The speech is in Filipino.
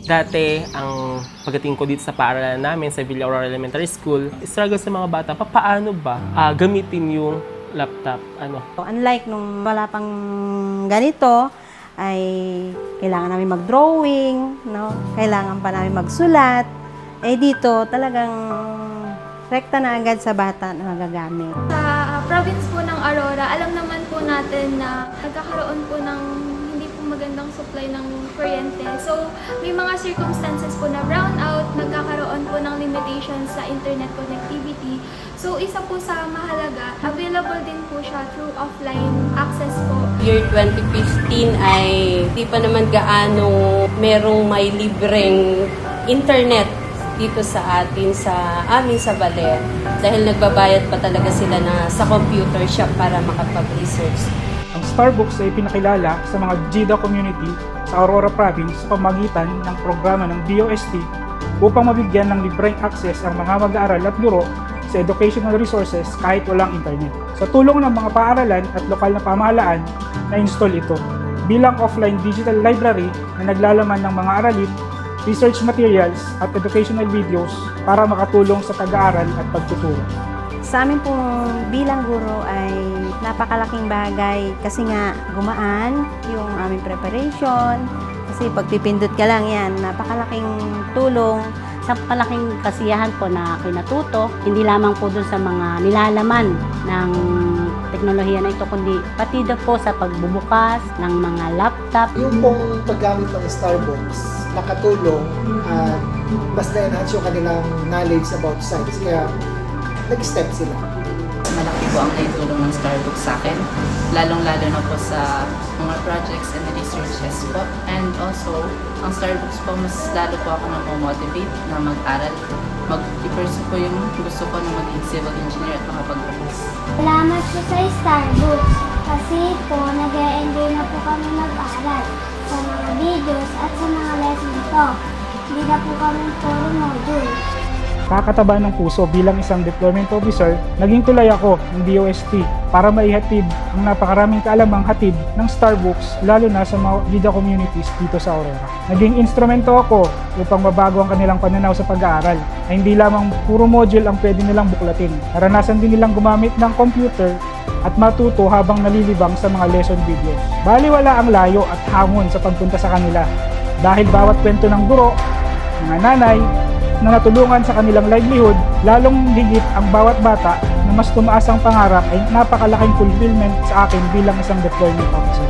Dati, ang pagdating ko dito sa paaralan namin sa Villa Aurora Elementary School, struggle sa mga bata, paano ba gamitin yung laptop? Unlike nung wala pang ganito, ay kailangan namin mag-drawing, no? Kailangan pa namin magsulat. Dito talagang rekta na agad sa bata na magagamit. Sa province po ng Aurora, alam naman po natin na nagkakaroon po ng hindi po magandang supply ng kuryente. So, may mga circumstances po na brownout, nagkakaroon po ng limitations sa internet connectivity. So, isa po sa mahalaga, available din po siya through offline access po. Year 2015 ay di pa naman gaano merong may libreng internet dito sa atin, sa amin sa Baler. Dahil nagbabayad pa talaga sila sa computer shop para makapag-research. Ang Starbucks ay pinakilala sa mga GIDA community sa Aurora Province sa pamamagitan ng programa ng DOST upang mabigyan ng libreng access ang mga mag-aaral at guro sa educational resources kahit walang internet. Sa tulong ng mga paaralan at lokal na pamahalaan, na-install ito bilang offline digital library na naglalaman ng mga aralin, research materials at educational videos para makatulong sa pag-aaral at pagtuturo. Sa amin pong bilang guro ay napakalaking bagay kasi nga gumaan yung aming preparation. Kasi pagpipindot ka lang yan, napakalaking tulong. Sa palaking kasiyahan po na kinatuto, hindi lamang po dun sa mga nilalaman ng teknolohiya na ito, kundi pati daw po sa pagbubukas ng mga laptop. Yung pong paggamit ng Starbucks, nakatulong at mas na-enhance yung kanilang knowledge about science. Kaya nag-step sila. Malaki po ang naitulong ng Starbucks sa akin, lalong-lalo na po sa mga projects and researches po. And also, ang Starbucks po, mas lalo po ako na-motivate na mag-aral. Mag-pursue po yung gusto ko na maging civil engineer at makapag-practice. Salamat po sa Starbucks kasi po nag-e-enjoy na po kami mag-aral sa mga videos at sa mga lesson po. Hindi na po kami puro module. Kakataba ng puso bilang isang deployment officer, naging tulay ako ng DOST para maihatid ang napakaraming kaalamang hatid ng Starbucks lalo na sa mga GIDA communities dito sa Aurora. Naging instrumento ako upang mabago ang kanilang pananaw sa pag-aaral na hindi lamang puro module ang pwede nilang buklatin. Naranasan din nilang gumamit ng computer at matuto habang nalilibang sa mga lesson videos. Baliwala ang layo at hamon sa pagpunta sa kanila dahil bawat kwento ng guro, mga nanay, na natulungan sa kanilang livelihood, lalong higit ang bawat bata na mas tumaas ang pangarap ay napakalaking fulfillment sa akin bilang isang deployment officer.